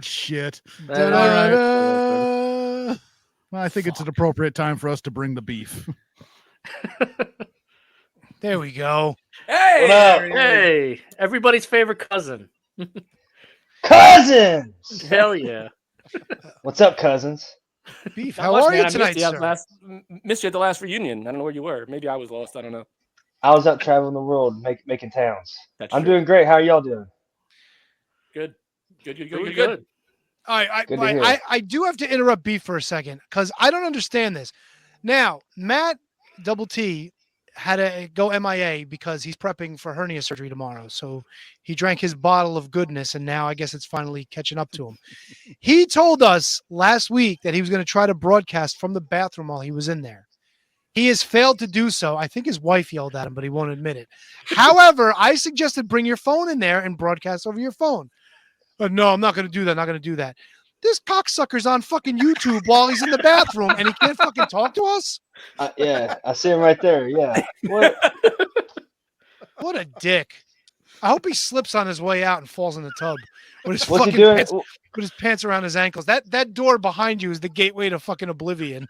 Shit. All right. Well, I think it's an appropriate time for us to bring the beef. There we go. Hey, What up? hey, everybody's favorite cousin. Cousins! Hell yeah. What's up, cousins? Beef, Not how much, are man. you I tonight, missed you sir? missed you at the last reunion. I don't know where you were. Maybe I was lost. I don't know. I was out traveling the world, making towns. That's I'm true. doing great. How are y'all doing? Good. Good. All right, Good to hear. I do have to interrupt Beef for a second because I don't understand this. Now, Matt Double T had to go MIA because he's prepping for hernia surgery tomorrow. So he drank his bottle of goodness, and now I guess it's finally catching up to him. He told us last week that he was going to try to broadcast from the bathroom while he was in there. He has failed to do so. I think his wife yelled at him, but he won't admit it. However, I suggested bring your phone in there and broadcast over your phone. But no, I'm not going to do that. Not going to do that. This cocksucker's on fucking YouTube while he's in the bathroom and he can't fucking talk to us? Yeah, I see him right there. Yeah. What? What a dick. I hope he slips on his way out and falls in the tub with his What's he fucking doing? pants, with his pants around his ankles. That door behind you is the gateway to fucking oblivion.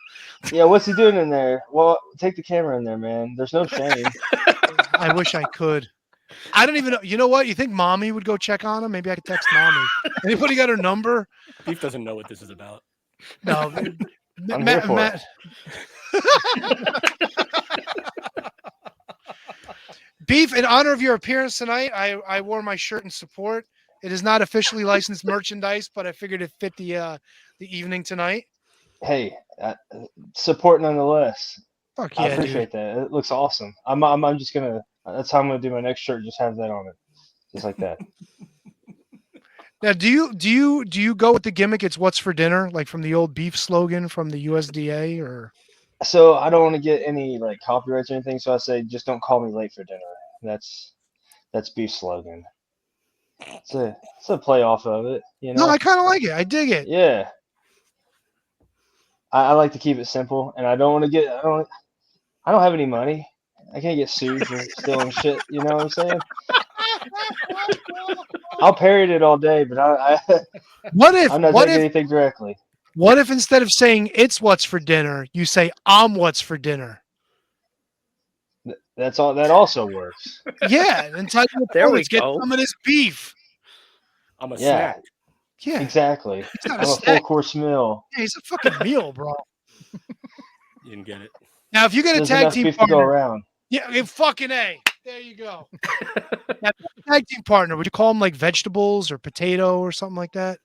Yeah, what's he doing in there? Well, take the camera in there, man. There's no shame. I wish I could. I don't even know. You know what? You think mommy would go check on him? Maybe I could text mommy. Anybody got her number? Beef doesn't know what this is about. No. I'm here for it. Beef, in honor of your appearance tonight, I wore my shirt in support. It is not officially licensed merchandise, but I figured it fit the evening tonight. Hey, support nonetheless. Fuck yeah, I appreciate that. It looks awesome. I'm just gonna. That's how I'm gonna do my next shirt. Just have that on it, just like that. Now, do you go with the gimmick? It's what's for dinner, like from the old beef slogan from the USDA, or? So I don't want to get any like copyrights or anything. So I say just don't call me late for dinner. That's beef slogan. It's a play off of it, you know. No, I kind of like it. I dig it. Yeah. I like to keep it simple, and I don't want to get. I don't have any money. I can't get sued for stealing shit. You know what I'm saying? I'll parrot it all day, but I'm not taking anything directly. What if instead of saying it's what's for dinner, you say I'm what's for dinner? That's all. That also works. Yeah, and tell you There we get go. some of this beef. I'm a snack. Yeah, Exactly. not I'm a a snack. full-course meal. Yeah, he's a fucking meal, bro. You didn't get it. Now, if you get a There's tag enough team beef to go partner, around. yeah, fucking A. There you go. Now, tag team partner, would you call them like vegetables or potato or something like that?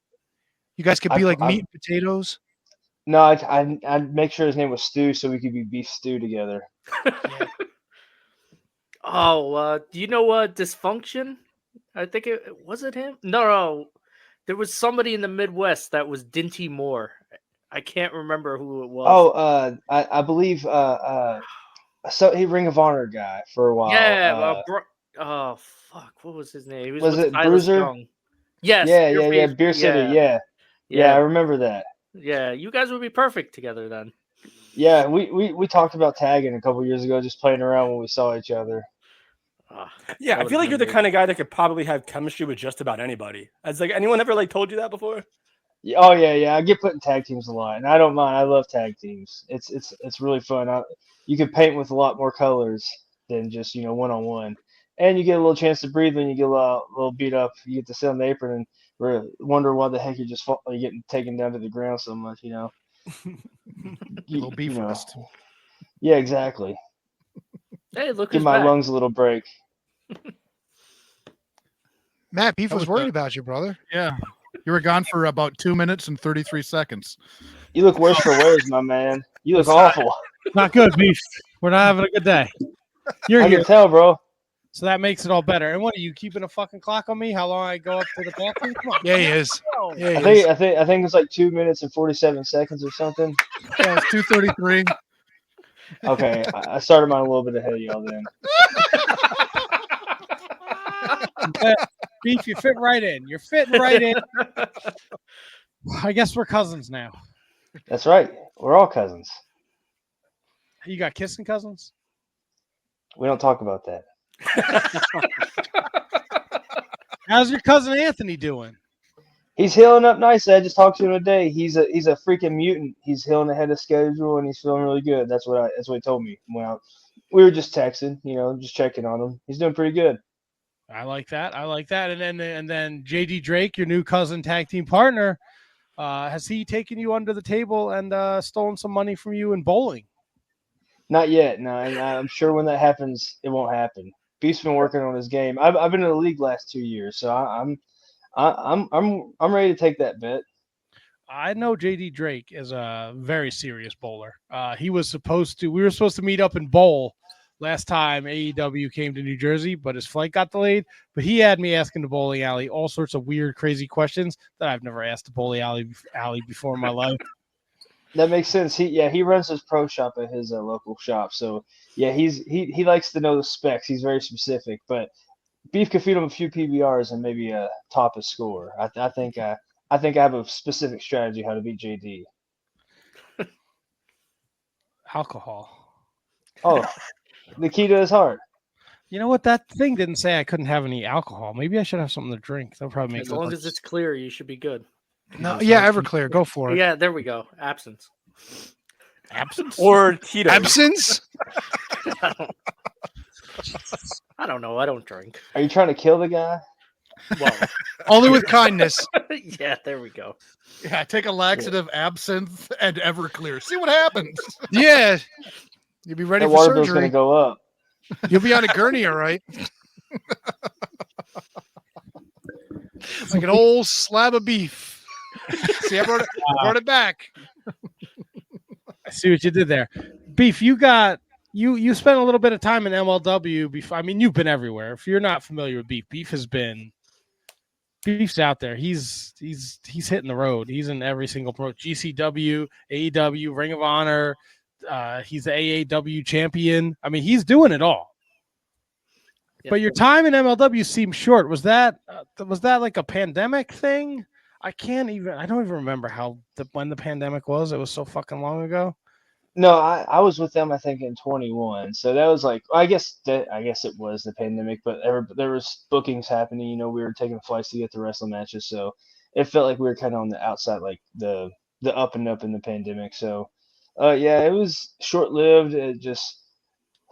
You guys could be like meat and potatoes. No, I'd make sure his name was Stu so we could be beef stew together. Yeah. Oh, do you know Dysfunction? I think was it him? No. There was somebody in the Midwest that was Dinty Moore. I can't remember who it was. Oh, I believe so he Ring of Honor guy for a while. Yeah. Oh fuck, what was his name? He Was with it Silas Bruiser? Young. Yes. Yeah. Beer City. Yeah, I remember that. Yeah, you guys would be perfect together then. Yeah, we talked about tagging a couple years ago, just playing around when we saw each other. That Yeah, I feel would've like been you're the great. kind of guy that could probably have chemistry with just about anybody. Has like anyone ever like told you that before? Oh yeah. I get put in tag teams a lot, and I don't mind. I love tag teams. It's really fun. You can paint with a lot more colors than just one-on-one, and you get a little chance to breathe when you get a little beat up. You get to sit on the apron and wonder why the heck you're getting taken down to the ground so much. Little beef rest. Yeah, exactly. Hey, look Give who's my back. lungs a little break. Matt, Beef was was worried about you, brother. Yeah. You were gone for about 2 minutes and 33 seconds. You look worse for wears, my man. You look awful. Not good, Beef. We're not having a good day. You're I here, can tell, bro. so that makes it all better. And what are you keeping a fucking clock on me? How long I go up to the bathroom? Come on. Yeah, he is. Go. Yeah, I he is. think it's like 2 minutes and 47 seconds or something. Yeah, it's 2:33. Okay, I started mine a little bit ahead of y'all then. Beef, you fit right in. You're fitting right in. I guess we're cousins now. That's right. We're all cousins. You got kissing cousins? We don't talk about that. How's your cousin Anthony doing? He's healing up nicely. I just talked to him today. He's a freaking mutant. He's healing ahead of schedule and he's feeling really good. That's what he told me. Well, we were just texting, just checking on him. He's doing pretty good. I like that. And then JD Drake, your new cousin tag team partner, has he taken you under the table and stolen some money from you in bowling? Not yet. No, and I'm sure when that happens, it won't happen. Beef's been working on his game. I've been in the league last 2 years, so I'm ready to take that bet. I know JD Drake is a very serious bowler. We were supposed to meet up and bowl last time AEW came to New Jersey, but his flight got delayed. But he had me asking the bowling alley all sorts of weird, crazy questions that I've never asked the bowling alley before in my life. That makes sense. He runs his pro shop at his local shop, so yeah, he likes to know the specs. He's very specific, but Beef could feed him a few PBRs and maybe top his score. I think I have a specific strategy how to beat JD. Alcohol. Oh, the key to his heart. You know what? That thing didn't say I couldn't have any alcohol. Maybe I should have something to drink. That'll probably make As long as it's clear, you should be good. No, yeah, Everclear. Go for it. Yeah, there we go. Absence. Or Tito. Absence? I don't know. I don't drink. Are you trying to kill the guy? Well, Only with kindness. yeah, there we go. Yeah, take a laxative, absinthe, and Everclear. See what happens. Yeah. You'll be ready That for water bill's going to surgery. go up. You'll be on a gurney, all right? Like an old slab of beef. See, I brought it back. I see what you did there. Beef, you spent a little bit of time in MLW before. I mean, you've been everywhere. If you're not familiar with Beef's out there. He's hitting the road. He's in every single pro. GCW, AEW, Ring of Honor. He's the AAW champion. I mean, he's doing it all. Yeah. But your time in MLW seems short. Was that like a pandemic thing? I don't even remember when the pandemic was. It was so fucking long ago. No, I was with them I think in 21. So that was like I guess it was the pandemic, but there was bookings happening. We were taking flights to get to wrestling matches, so it felt like we were kind of on the outside, like the up and up in the pandemic. So yeah, it was short lived. It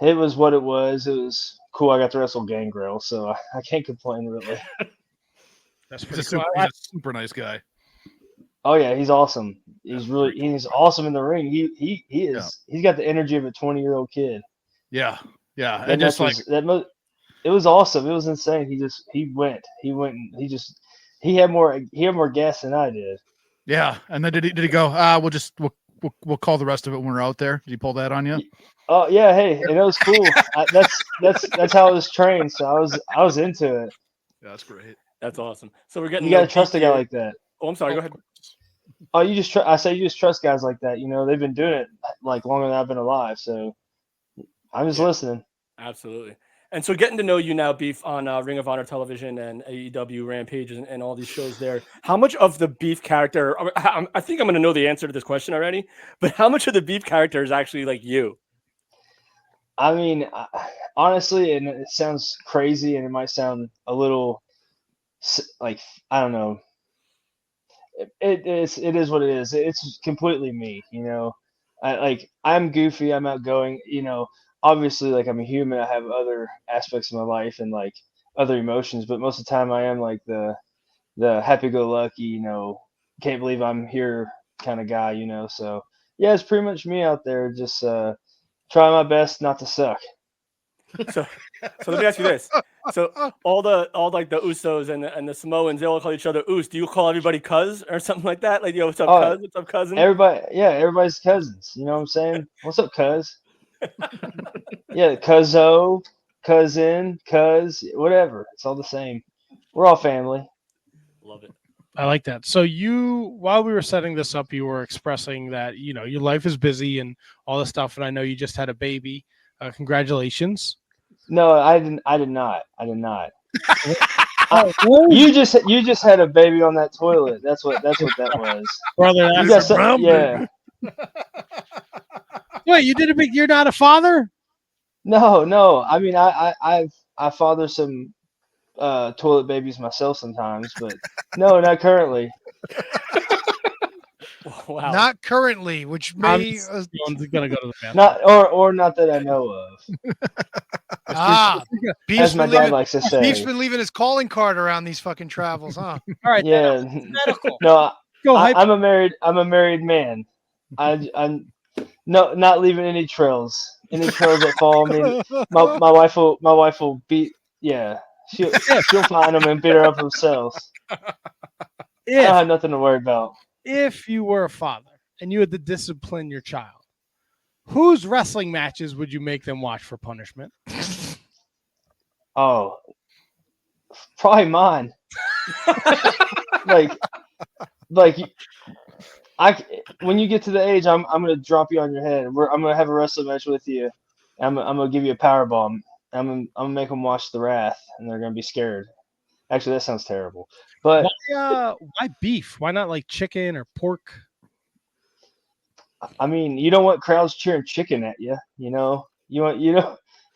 was what it was. It was cool. I got to wrestle Gangrel, so I can't complain really. He's a super nice guy. Oh yeah, he's awesome. He's awesome in the ring. He is. Yeah. He's got the energy of a 20-year-old kid. Yeah. That And just match it was awesome. It was insane. He went and he had more gas than I did. yeah. And then did he go? We'll call the rest of it when we're out there. Did he pull that on you? Oh yeah, hey, and it was cool. That's how I was trained. So I was into it. Yeah, that's great. That's awesome. So we're getting. You gotta trust a guy like that. Oh, I'm sorry. Go ahead. Oh, you just trust guys like that. They've been doing it like longer than I've been alive. So I'm just listening. Absolutely. And so getting to know you now, Beef, on Ring of Honor television and AEW Rampage and all these shows there, how much of the Beef character, I think I'm going to know the answer to this question already, but how much of the Beef character is actually like you? I mean, honestly, and it sounds crazy and it might sound a little like, I don't know. It is what it is. It's completely me, I'm goofy, I'm outgoing, obviously, like, I'm a human. I have other aspects of my life and like other emotions, but most of the time I am like the happy-go-lucky, can't believe I'm here kind of guy, So yeah, it's pretty much me out there, just trying my best not to suck. So let me ask you this. So all the Usos and the Samoans, they all call each other Us. Do you call everybody cuz or something like that? Like, what's up, cuz? What's up, cousin? Everybody's cousins. You know what I'm saying? What's up, cuz? Yeah, cuzzo, cousin, cuz, whatever. It's all the same. We're all family. Love it. I like that. So while we were setting this up, you were expressing that, your life is busy and all this stuff. And I know you just had a baby. Congratulations. No, I did not. You just had a baby on that toilet. That's what that was. Brother, Yeah. Wait, you're not a father? No. I mean, I father some toilet babies myself sometimes, but no, not currently. Wow. Not currently, which I'm may just gonna go to the bathroom. Not or not that I know of. Beef's As my been dad leaving. likes to Beef's say. been leaving his calling card around these fucking travels, huh? All right, Yeah. medical. No, Go hype. I'm a married man. I'm not leaving any trails. Any trails that fall. I mean, my wife will beat. Yeah, she'll find them and beat her up herself. I don't have nothing to worry about. If you were a father and you had to discipline your child, whose wrestling matches would you make them watch for punishment? Oh, probably mine. like when you get to the age, I'm gonna drop you on your head. I'm gonna have a wrestling match with you. I'm gonna give you a power bomb. I'm gonna make them watch the Wrath, and they're gonna be scared. Actually, that sounds terrible. But Why beef? Why not like chicken or pork? I mean, you don't want crowds cheering chicken at you.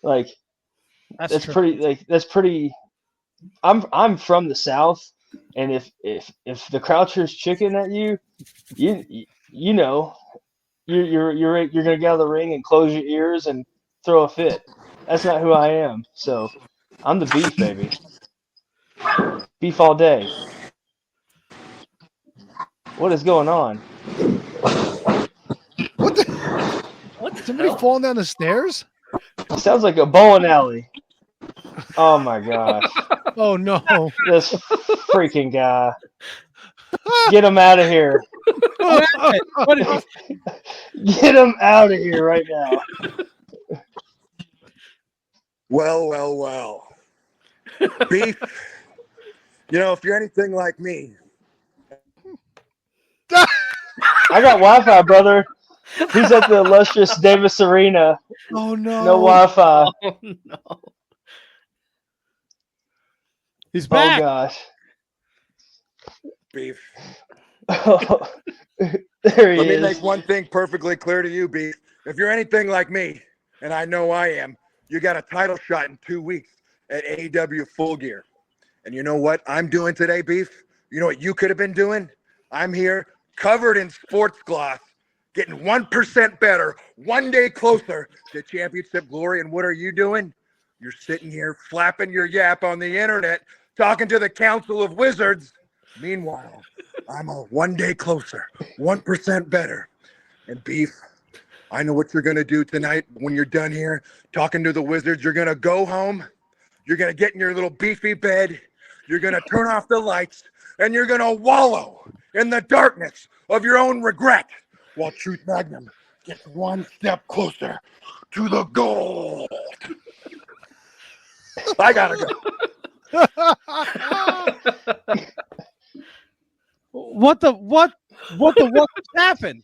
Like that's true. pretty. Like that's pretty. I'm from the South, and if the crowd cheers chicken at you, you know, you're gonna get out of the ring and close your ears and throw a fit. That's not who I am. So I'm the beef, baby. Beef all day. What is going on? What the? What the Somebody hell? falling down the stairs? Sounds like a bowling alley. Oh my gosh. Oh no! This freaking guy. Get him out of here. What did you Get him out of here right now. Well. Beef, if you're anything like me. I got Wi-Fi, brother. He's at the illustrious Davis Arena. Oh no! No Wi-Fi. Oh no! He's Oh back. gosh. Beef. Oh, there he Let me is. make one thing perfectly clear to you, Beef. If you're anything like me, and I know I am, you got a title shot in 2 weeks at AEW Full Gear. And you know what I'm doing today, Beef? You know what you could have been doing? I'm here covered in sports gloss, getting 1% better, one day closer to championship glory. And what are you doing? You're sitting here flapping your yap on the internet, talking to the Council of Wizards. Meanwhile, I'm a one day closer, 1% better. And Beef, I know what you're going to do tonight when you're done here talking to the Wizards. You're going to go home. You're going to get in your little beefy bed. You're going to turn off the lights, and you're going to wallow in the darkness of your own regret while Truth Magnum gets one step closer to the goal. I got to go. What just happened?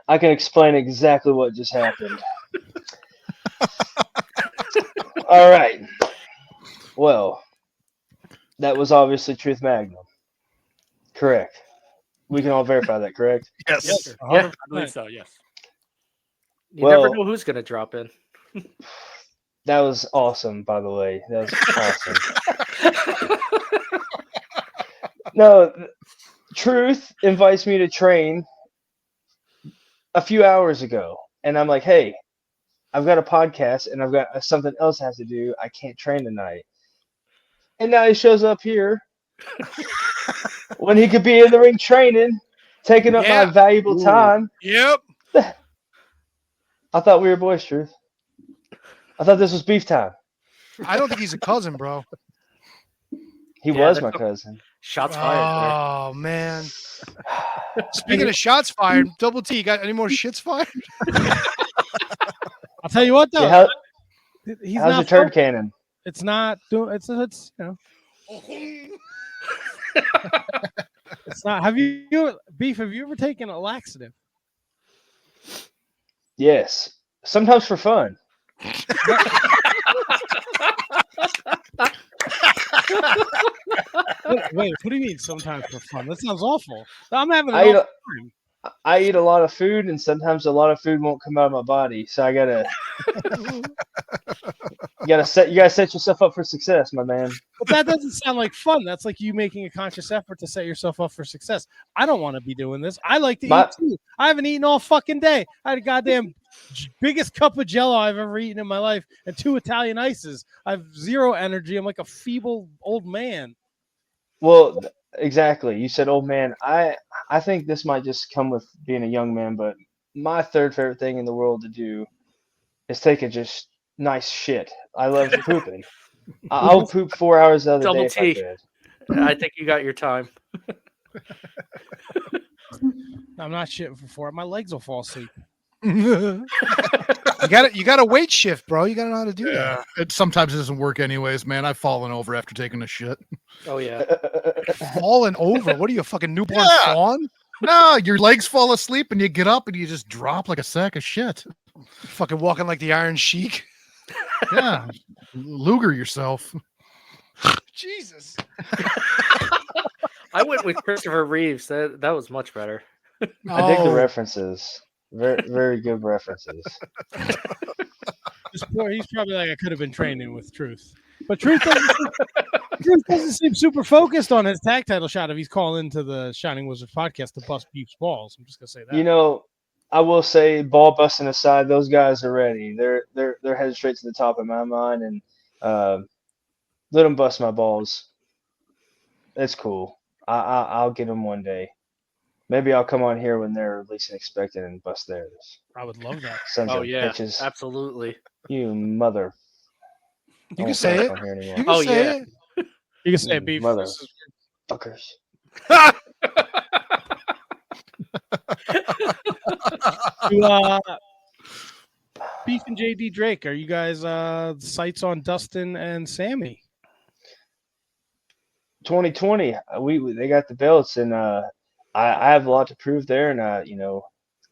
I can explain exactly what just happened. All right. Well, that was obviously Truth Magnum. Correct. We can all verify that, correct? Yes. Yes, Yeah. I believe so. Yes. You never Well- know who's gonna drop in. That was awesome, by the way. That was awesome. No, Truth invites me to train a few hours ago, and I'm like, hey, I've got a podcast and I've got something else I have to do. I can't train tonight. And now he shows up here when he could be in the ring training, taking up Yeah. my valuable time. Yep. I thought we were boys, Truth. I thought this was beef time. I don't think he's a cousin, bro. He Yeah, was my that's- cousin. Shots fired. Oh man. Speaking of shots fired, Double T, you got any more shits fired? I'll tell you what though. Yeah, He's how's your not. turd cannon? It's not doing. It's It's not. Have you Beef? Have you ever taken a laxative? Yes. Sometimes for fun. Wait, what do you mean? Sometimes for fun? That sounds awful. I'm having I an eat awful a, time. I eat a lot of food, and sometimes a lot of food won't come out of my body. So I gotta you gotta set yourself up for success, my man. But that doesn't sound like fun. That's like you making a conscious effort to set yourself up for success. I don't want to be doing this. I like to eat too. I haven't eaten all fucking day. I had a goddamn biggest cup of Jello I've ever eaten in my life and 2 Italian ices. I have zero energy. I'm like a feeble old man. Well, exactly. You said old man. I think this might just come with being a young man, but my third favorite thing in the world to do is take a just nice shit. I love pooping. I'll poop 4 hours the other Double day if I T. could. I think you got your time. I'm not shitting for 4. My legs will fall asleep. You got a weight shift, bro. You got to know how to do that. It sometimes doesn't work anyways, man. I've fallen over after taking a shit. Oh yeah. Falling over. What are you, a fucking newborn Yeah. fawn? No, your legs fall asleep and you get up and you just drop like a sack of shit. Fucking walking like the Iron Sheik. Yeah. Luger yourself. Jesus. I went with Christopher Reeves. That was much better. I dig the Oh, references. Very, very good references. He's probably like, I could have been training with Truth. But Truth doesn't seem super focused on his tag title shot if he's calling into the Shining Wizards podcast to bust Beef's balls. I'm just going to say that. You know, I will say, ball busting aside, those guys are ready. They're headed straight to the top in my mind, and let them bust my balls. It's cool. I'll get them one day. Maybe I'll come on here when they're least expected and bust theirs. I would love that. Sons Oh of yeah, bitches. absolutely. You mother. You I can won't say say it. on here anymore. You can Oh, say yeah. it. You can say Beef. Mother. This is- Fuckers. Beef and JD Drake, are you guys sights on Dustin and Sammy? 2020, they got the belts, and I have a lot to prove there, and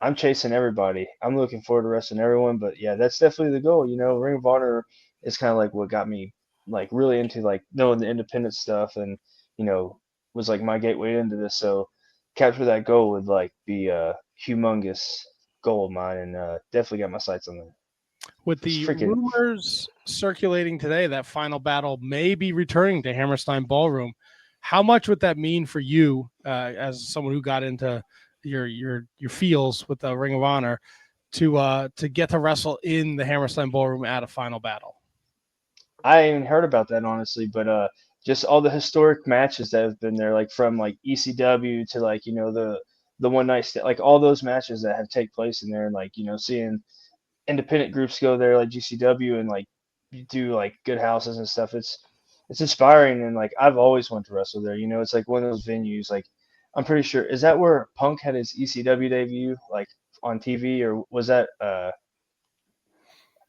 I'm chasing everybody. I'm looking forward to wrestling everyone, but yeah, that's definitely the goal. Ring of Honor is kind of like what got me like really into like knowing the independent stuff, and was like my gateway into this. So capture that goal would like be a humongous goal of mine, and definitely got my sights on that. With the rumors circulating today that Final Battle may be returning to Hammerstein Ballroom, how much would that mean for you as someone who got into your feels with the Ring of Honor to get to wrestle in the Hammerstein Ballroom at a Final Battle? I ain't even heard about that honestly, but just all the historic matches that have been there, like from like ECW to like the one night like all those matches that have take place in there, and like seeing independent groups go there like GCW and like do like good houses and stuff. It's inspiring, and like I've always wanted to wrestle there. It's like one of those venues. Like I'm pretty sure, is that where Punk had his ECW debut, like on TV, or was that?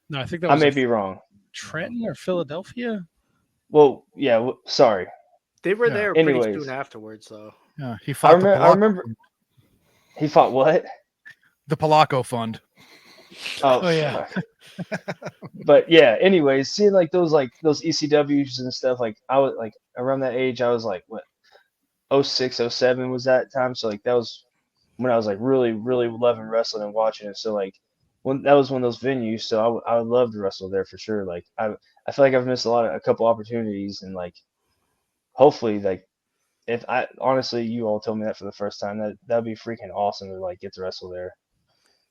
No, I think that I was may be wrong. Trenton or Philadelphia. Well, yeah. Sorry. They were Yeah. there pretty Anyways. soon afterwards, though. Yeah, he fought I remember. He fought what? the Palaco Fund. Oh yeah. fuck. But yeah, anyways, seeing like those ECWs and stuff, like I was like around that age, I was like what 06, 07 was that time. So like that was when I was like really, really loving wrestling and watching it. So like when that was one of those venues, so I would love to wrestle there for sure. Like I feel like I've missed a couple opportunities, and like hopefully like if I honestly you all told me that for the first time, that'd be freaking awesome to like get to wrestle there.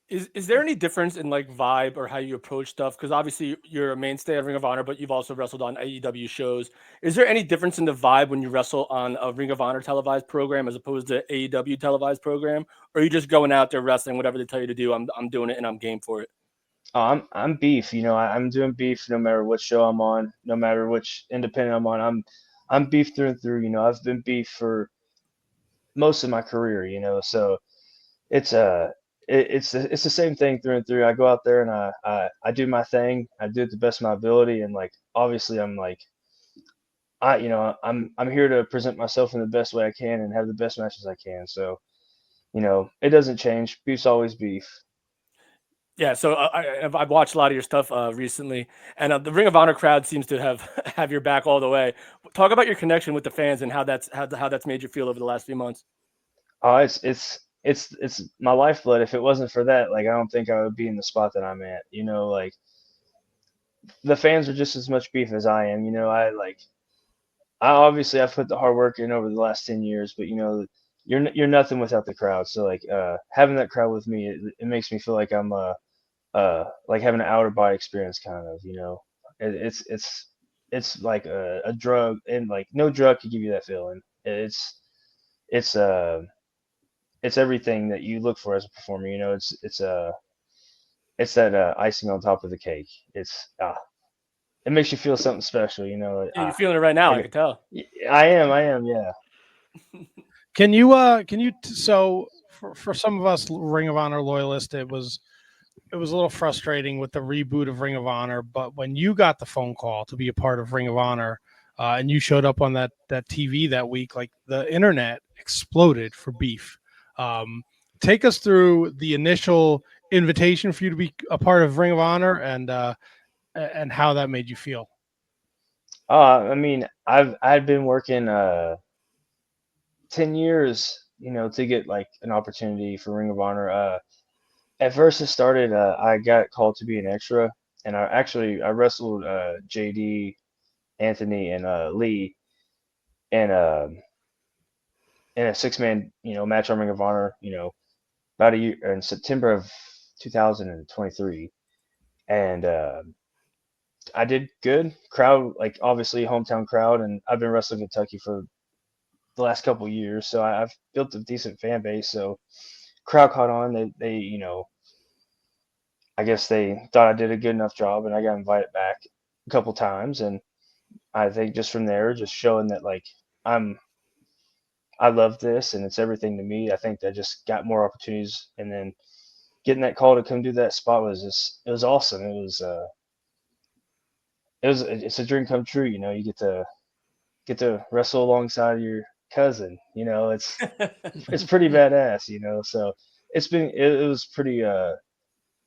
Is there any difference in like vibe or how you approach stuff? Because obviously you're a mainstay at Ring of Honor, but you've also wrestled on AEW shows. Is there any difference in the vibe when you wrestle on a Ring of Honor televised program as opposed to AEW televised program? Or are you just going out there wrestling, whatever they tell you to do? I'm doing it and I'm game for it. Oh, I'm beef. I'm doing beef no matter what show I'm on, no matter which independent I'm on. I'm beef through and through. I've been beef for most of my career. So it's it's the same thing through and through. I go out there and I do my thing. I do it the best of my ability, and like obviously I'm like I'm here to present myself in the best way I can and have the best matches I can. So it doesn't change. Beef's always beef. Yeah, so I've watched a lot of your stuff recently, and the Ring of Honor crowd seems to have your back all the way. Talk about your connection with the fans and how that's made you feel over the last few months. Oh, it's it's my lifeblood. If it wasn't for that, like I don't think I would be in the spot that I'm at. You know, like the fans are just as much beef as I am. You know, I obviously I've put the hard work in over the last 10 years, but you know, you're nothing without the crowd. So like having that crowd with me, it makes me feel like I'm like having an outer body experience kind of, you know. It's like a drug, and like no drug could give you that feeling. It's it's everything that you look for as a performer, you know. It's that icing on top of the cake. It makes you feel something special, you know. Yeah, you're feeling it right now. I can tell. I am, yeah. So for some of us Ring of Honor loyalists, it was a little frustrating with the reboot of Ring of Honor. But when you got the phone call to be a part of Ring of Honor, and you showed up on that TV that week, like the internet exploded for Beef. Take us through the initial invitation for you to be a part of Ring of Honor, and how that made you feel. I mean, I've been working 10 years, you know, to get like an opportunity for Ring of Honor. At first it started, I got called to be an extra, and I wrestled JD, Anthony, and Lee in a 6-man, you know, match on Ring of Honor, you know, about a year in September of 2023. And I did good. Crowd, like obviously hometown crowd, and I've been wrestling Kentucky for the last couple of years, so I've built a decent fan base. So crowd caught on. They you know, I guess they thought I did a good enough job, and I got invited back a couple times. And I think just from there, just showing that like I love this and it's everything to me. I think that just got more opportunities, and then getting that call to come do that spot was just, it was awesome. It's a dream come true. You know, you get to wrestle alongside your cousin. You know, it's pretty badass. You know, so it was pretty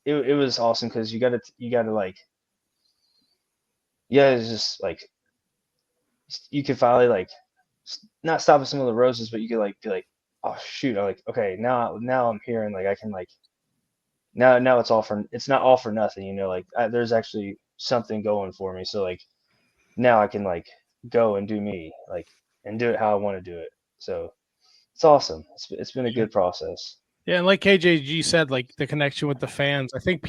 it was awesome because you gotta like, yeah, it's just like you could finally like not stop at some of the roses, but you could like be like, oh shoot, I'm like, okay, now I'm here, and like I can like now it's not all for nothing, you know, like there's actually something going for me. So like now I can like go and do me, like, and do it how I want to do it. So it's awesome. It's been a good process. Yeah, and like KJG said, like the connection with the fans, I think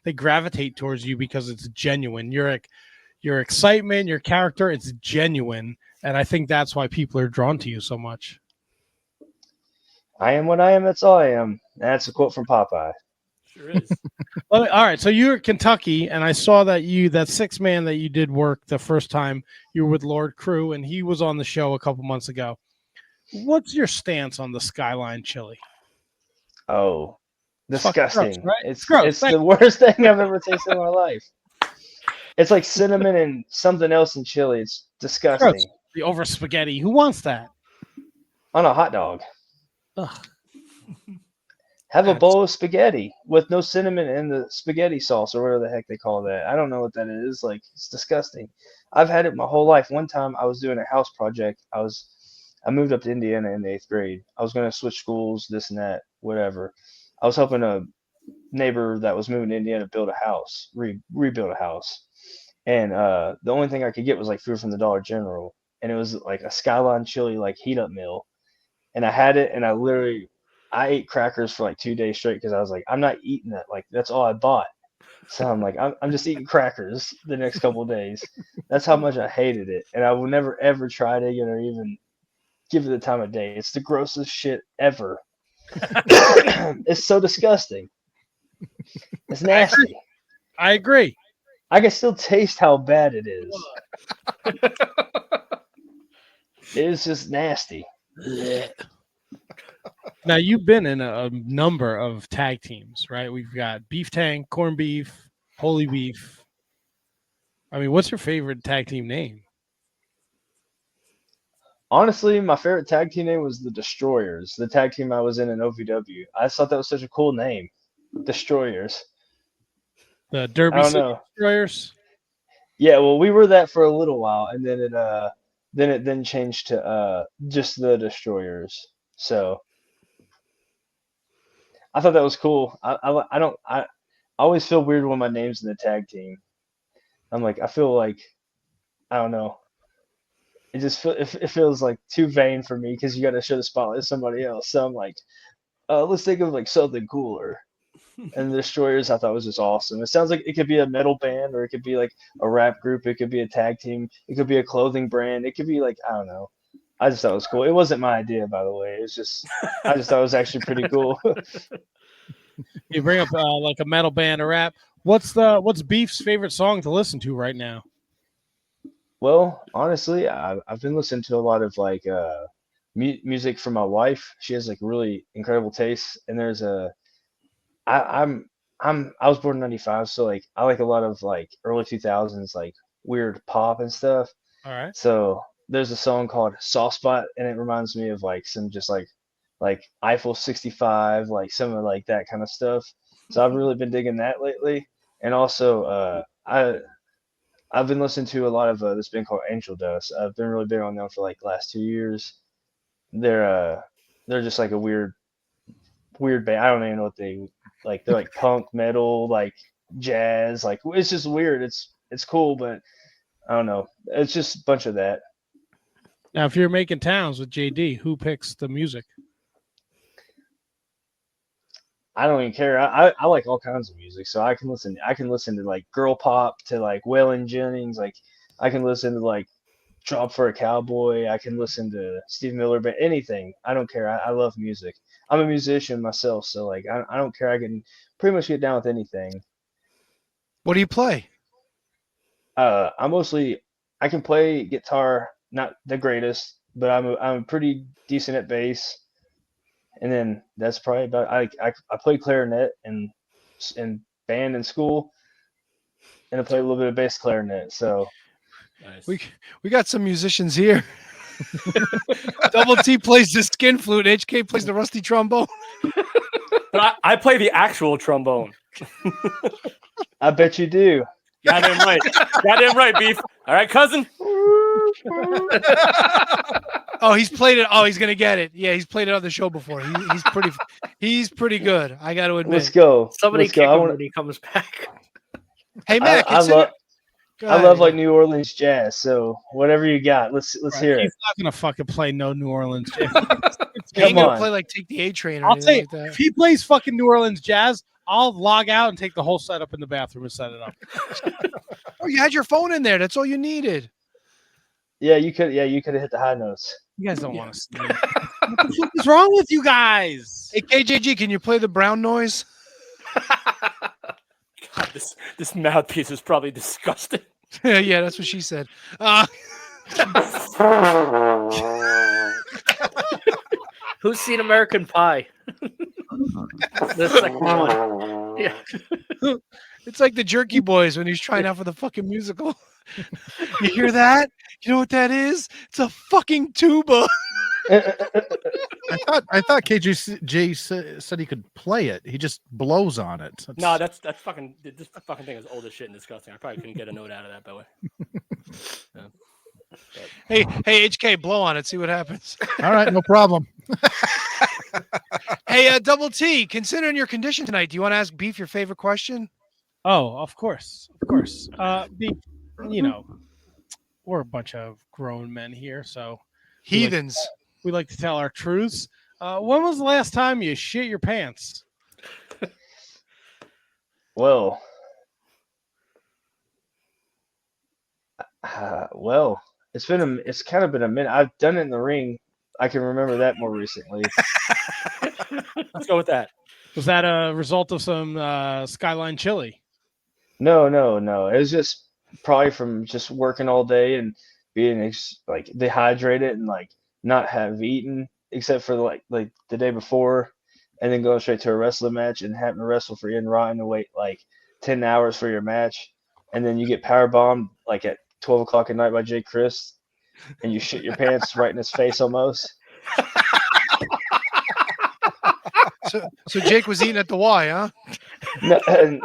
they gravitate towards you because it's genuine. Your excitement, your character, it's genuine, and I think that's why people are drawn to you so much. I am what I am. That's all I am. That's a quote from Popeye. Sure is. All right, so you're at Kentucky, and I saw that that 6-man that you did work the first time you were with Lord Crew, and he was on the show a couple months ago. What's your stance on the Skyline chili? Oh, disgusting! Gross, right? It's Gross. it's the worst thing I've ever tasted in my life. It's like cinnamon and something else in chili. It's disgusting. Gross. The over spaghetti. Who wants that? On a hot dog. Ugh. Have a bowl of spaghetti with no cinnamon in the spaghetti sauce, or whatever the heck they call that. I don't know what that is. Like, it's disgusting. I've had it my whole life. One time I was doing a house project. I moved up to Indiana in the 8th grade. I was going to switch schools, this and that, whatever. I was helping a neighbor that was moving to Indiana build a house, rebuild a house. And the only thing I could get was like food from the Dollar General. And it was like a Skyline chili, like heat up meal. And I had it, and I ate crackers for like 2 days straight because I was like, I'm not eating that. Like, that's all I bought. So I'm like, I'm just eating crackers the next couple of days. That's how much I hated it. And I will never, ever try it again or even give it the time of day. It's the grossest shit ever. It's so disgusting. It's nasty. I agree. I can still taste how bad it is. It is just nasty. Now, you've been in a number of tag teams, right? We've got Beef Tank, Corn Beef, Holy Beef. I mean, what's your favorite tag team name? Honestly, my favorite tag team name was the Destroyers, the tag team I was in OVW. I just thought that was such a cool name. Destroyers. The I Derby don't City know. Destroyers? Yeah, well, we were that for a little while, and then it changed to just the Destroyers. So I thought that was cool. I always feel weird when my name's in the tag team. I'm like, I feel like, I don't know. It feels like too vain for me because you got to show the spotlight to somebody else. So I'm like, let's think of like something cooler. And the Destroyers, I thought was just awesome. It sounds like it could be a metal band, or it could be like a rap group. It could be a tag team. It could be a clothing brand. It could be like, I don't know. I just thought it was cool. It wasn't my idea, by the way. It's just I just thought it was actually pretty cool. You bring up like a metal band or rap. What's Beef's favorite song to listen to right now? Well, honestly, I've been listening to a lot of like music from my wife. She has like really incredible taste, and there's a I, I was born in '95, so like I like a lot of like early 2000s like weird pop and stuff. All right. So there's a song called Soft Spot, and it reminds me of like some just like Eiffel 65, like some of like that kind of stuff. So I've really been digging that lately, and also I've been listening to a lot of this band called Angel Dust. I've been really big on them for like the last 2 years. They're just like a weird band. I don't even know what they like. They're like punk metal, like jazz, like it's just weird. It's cool, but I don't know. It's just a bunch of that. Now, if you're making towns with JD, who picks the music? I don't even care. I like all kinds of music, so I can listen to like girl pop to like Waylon Jennings. Like I can listen to like Drop for a Cowboy. I can listen to Steve Miller, but anything. I don't care. I love music. I'm a musician myself, so like I don't care. I can pretty much get down with anything. What do you play? I can play guitar, not the greatest, but I'm pretty decent at bass. And then that's probably about. I played clarinet in band in school, and I played a little bit of bass clarinet. So Nice. We got some musicians here. Double T plays the skin flute. HK plays the rusty trombone. But I play the actual trombone. I bet you do. Goddamn right. Goddamn right, Beef. All right, cousin. Oh, he's played it. Oh, he's gonna get it. Yeah, he's played it on the show before. He's pretty good. I got to admit. Let's go. Somebody Let's kick go. him when he comes back. Hey, Matt, I love like New Orleans jazz. So whatever you got, let's hear it. He's not gonna fucking play no New Orleans jazz. He ain't gonna on. play like Take the A Train or I'll tell anything you, like that. if he plays fucking New Orleans jazz, I'll log out and take the whole setup in the bathroom and set it up. Oh, you had your phone in there. That's all you needed. Yeah, you could have hit the high notes. You guys don't want to see it. What the fuck is wrong with you guys? Hey, KJG, can you play the brown noise? God, this mouthpiece is probably disgusting. Yeah, that's what she said. Who's seen American Pie? The second one. Yeah. It's like the Jerky Boys when he's trying out for the fucking musical. You hear that? You know what that is? It's a fucking tuba. I thought KJ said he could play it. He just blows on it. No, that's fucking. This fucking thing is old as shit and disgusting. I probably couldn't get a note out of that, by the way. Yeah. Hey, HK, blow on it. See what happens. All right, no problem. Hey, Double T, considering your condition tonight, do you want to ask Beef your favorite question? Oh, of course. Beef, you know, we're a bunch of grown men here, so Heathens. we like to tell our truths. When was the last time you shit your pants? Well, it's kind of been a minute. I've done it in the ring. I can remember that more recently. Let's go with that. Was that a result of some Skyline chili? No. It was just probably from just working all day and being like dehydrated and like not have eaten except for like the day before, and then going straight to a wrestling match and having to wrestle for Ian Rotten and wait like 10 hours for your match, and then you get power bombed like at 12 o'clock at night by Jay Chris, and you shit your pants right in his face almost. So Jake was eating at the Y, huh? No, and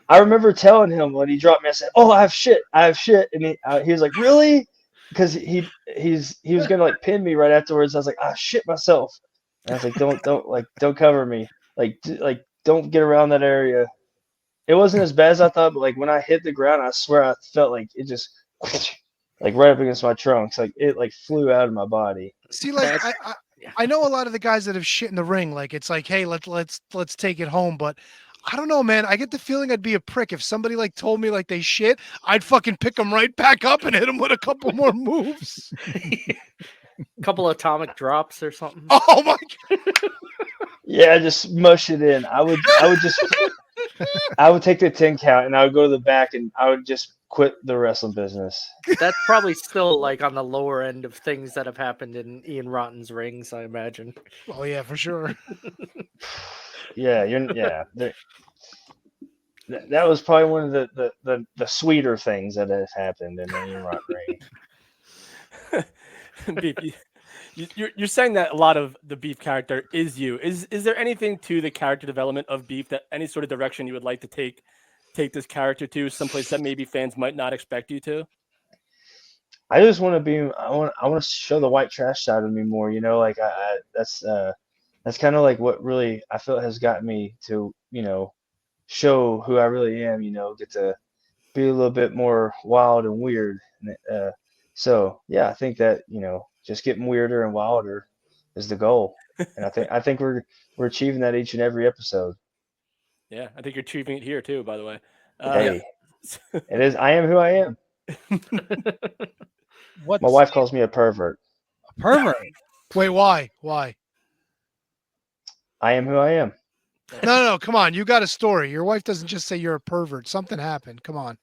I remember telling him when he dropped me, I said, "Oh, I have shit," and he was like, "Really?" Because he was gonna like pin me right afterwards. I was like, "Ah, shit myself." And I was like, "Don't cover me." like don't get around that area. It wasn't as bad as I thought, but like when I hit the ground, I swear I felt like it just like right up against my trunks, like it like flew out of my body. See, like I know a lot of the guys that have shit in the ring. Like it's like, hey, let's take it home. But I don't know, man. I get the feeling I'd be a prick if somebody like told me like they shit. I'd fucking pick them right back up and hit them with a couple more moves. Couple atomic drops or something. Oh my god! Yeah, just mush it in. I would just I would take the 10 count and I would go to the back and I would just quit the wrestling business. That's probably still like on the lower end of things that have happened in Ian Rotten's rings, I imagine. Oh yeah, for sure. Yeah, that was probably one of the sweeter things that have happened in the Ian Rotten ring. Beef, you're saying that a lot of the Beef character is you. Is there anything to the character development of Beef, that any sort of direction you would like to take this character to, someplace that maybe fans might not expect you to? I just want to be. I want to show the white trash side of me more. You know, like that's kind of like what really I feel has gotten me to show who I really am. Get to be a little bit more wild and weird. So yeah, I think that just getting weirder and wilder is the goal, and I think we're achieving that each and every episode. Yeah, I think you're achieving it here too, by the way. Hey, it is. I am who I am. What? My wife calls me a pervert. A pervert? Wait, why? Why? I am who I am. No, come on. You got a story. Your wife doesn't just say you're a pervert. Something happened. Come on.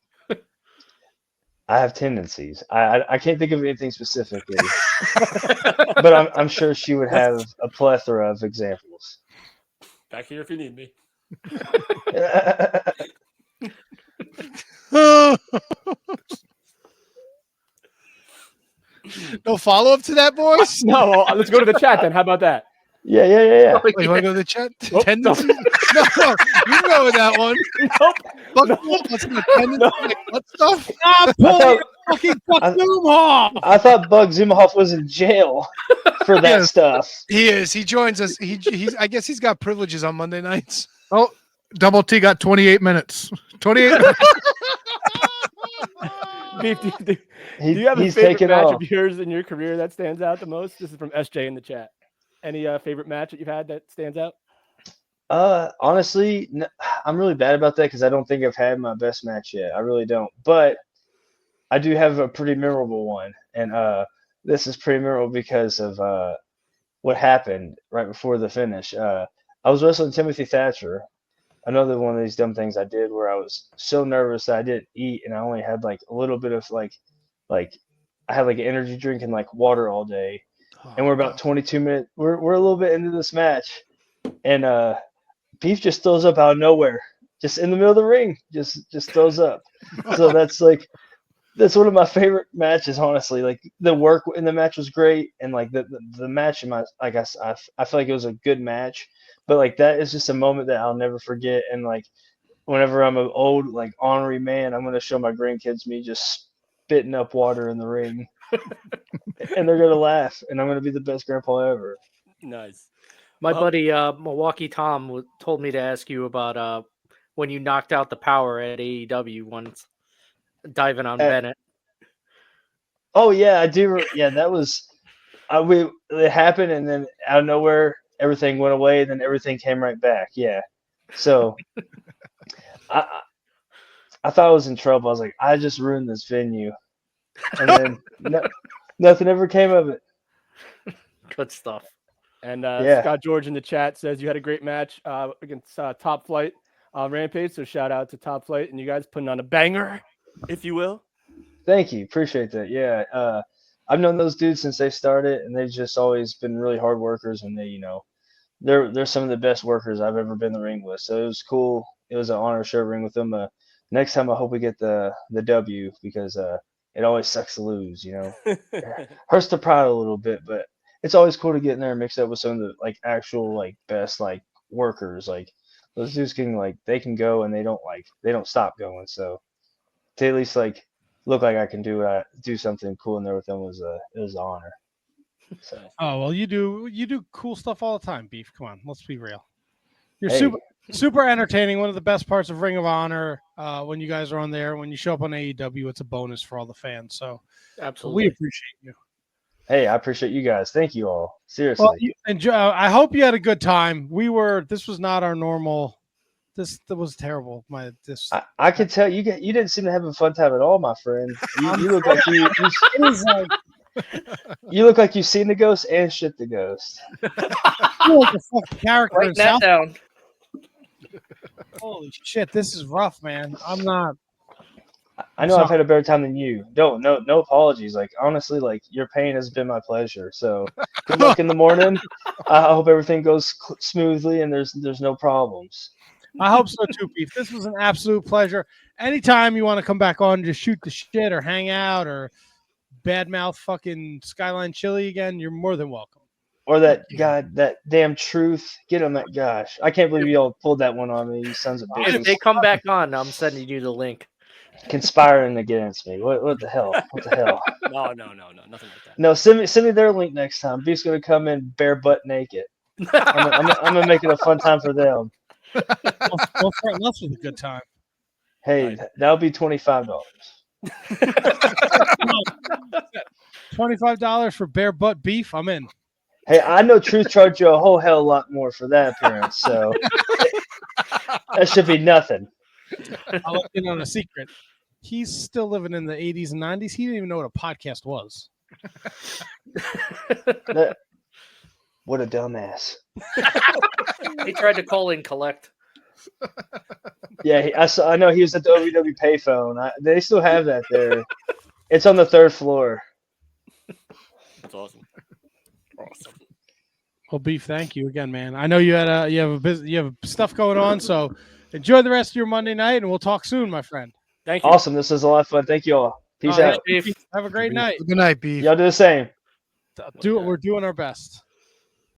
I have tendencies. I can't think of anything specifically, but I'm sure she would have a plethora of examples. Back here if you need me. No follow up to that, boys? No, let's go to the chat then. How about that? Yeah. Oh, you want to go to the chat? Nope. Tendencies? No, you go with that one. Nope. What's the tendency? What stuff? Stop pulling fucking Zoom. I thought Bug Zumhoff was in jail for that Yes. stuff. He is. He joins us. He's. I guess he's got privileges on Monday nights. Oh, Double T got 28 minutes. 28 minutes. Beef, do you have a He's favorite taken match off. of yours in your career that stands out the most? This is from SJ in the chat. Any favorite match that you've had that stands out? Honestly, I'm really bad about that because I don't think I've had my best match yet. I really don't. But I do have a pretty memorable one, and this is pretty memorable because of what happened right before the finish. I was wrestling Timothy Thatcher. Another one of these dumb things I did where I was so nervous that I didn't eat, and I only had like a little bit of like I had like an energy drink and like water all day. And we're about 22 minutes. We're a little bit into this match, and Beef just throws up out of nowhere, just in the middle of the ring, just throws up. So that's one of my favorite matches, honestly. Like the work in the match was great, and like the match in my I feel like it was a good match, but like that is just a moment that I'll never forget. And like whenever I'm an old like ornery man, I'm gonna show my grandkids me just spitting up water in the ring. And they're gonna laugh, and I'm gonna be the best grandpa ever. Nice. My buddy Milwaukee Tom told me to ask you about when you knocked out the Power at AEW once, diving on Bennett. Oh yeah, I do. Yeah, that was it happened, and then out of nowhere, everything went away, and then everything came right back. Yeah, so I thought I was in trouble. I was like, I just ruined this venue, and then nothing ever came of it. Good stuff. And Yeah. Scott George in the chat says you had a great match against Top Flight on Rampage. So shout out to Top Flight and you guys putting on a banger, if you will. Thank you, appreciate that. Yeah, I've known those dudes since they started, and they've just always been really hard workers, and they're some of the best workers I've ever been in the ring with. So it was cool. It was an honor to share a ring with them. Next time, I hope we get the W because it always sucks to lose. Hurts the pride a little bit, but it's always cool to get in there and mix up with some of the like actual like best like workers. Like those dudes they can go and they don't stop going. So to at least like look like I can do something cool in there with them was an honor. So. Oh well, you do cool stuff all the time, Beef. Come on, let's be real. You're Hey. super entertaining. One of the best parts of Ring of Honor when you guys are on there. When you show up on AEW, it's a bonus for all the fans. So Absolutely. we appreciate you. Hey, I appreciate you guys. Thank you all. Seriously. Well, I hope you had a good time. This was not our normal. That was terrible. I could tell you didn't seem to have a fun time at all, my friend. You look like you you look like you've seen the ghost and shit the ghost. You're like a fucking character in Write that South. down. Holy shit, this is rough, man. I'm not. I know I've had a better time than you. No apologies. Like honestly, like your pain has been my pleasure. So good luck in the morning. I hope everything goes smoothly and there's no problems. I hope so too, Beef. This was an absolute pleasure. Anytime you want to come back on, just shoot the shit or hang out or badmouth fucking Skyline Chili again, you're more than welcome. Or that damn truth. Get on that. Gosh, I can't believe you all pulled that one on me. You sons of bitches. If they come back on, I'm sending you the link. Conspiring against me. What the hell? What the hell? No, nothing like that. No, send me their link next time. Beef's gonna come in bare butt naked. I'm gonna make it a fun time for them. Well, for us was a good time. Hey, that'll be $25. $25 for bare butt beef. I'm in. Hey, I know Truth charged you a whole hell of a lot more for that appearance, so that should be nothing. I'll let you know a secret. He's still living in the 80s and 90s. He didn't even know what a podcast was. What a dumbass. He tried to call in collect. Yeah, I know he was at the OVW payphone. They still have that there. It's on the 3rd floor. That's awesome. Awesome. Well, Beef, thank you again, man. I know you have stuff going on, so enjoy the rest of your Monday night, and we'll talk soon, my friend. Thank you. Awesome. This was a lot of fun. Thank you all. Peace All right, out. Beef. Have a great night. Good night, Beef. Y'all do the same. We're doing our best.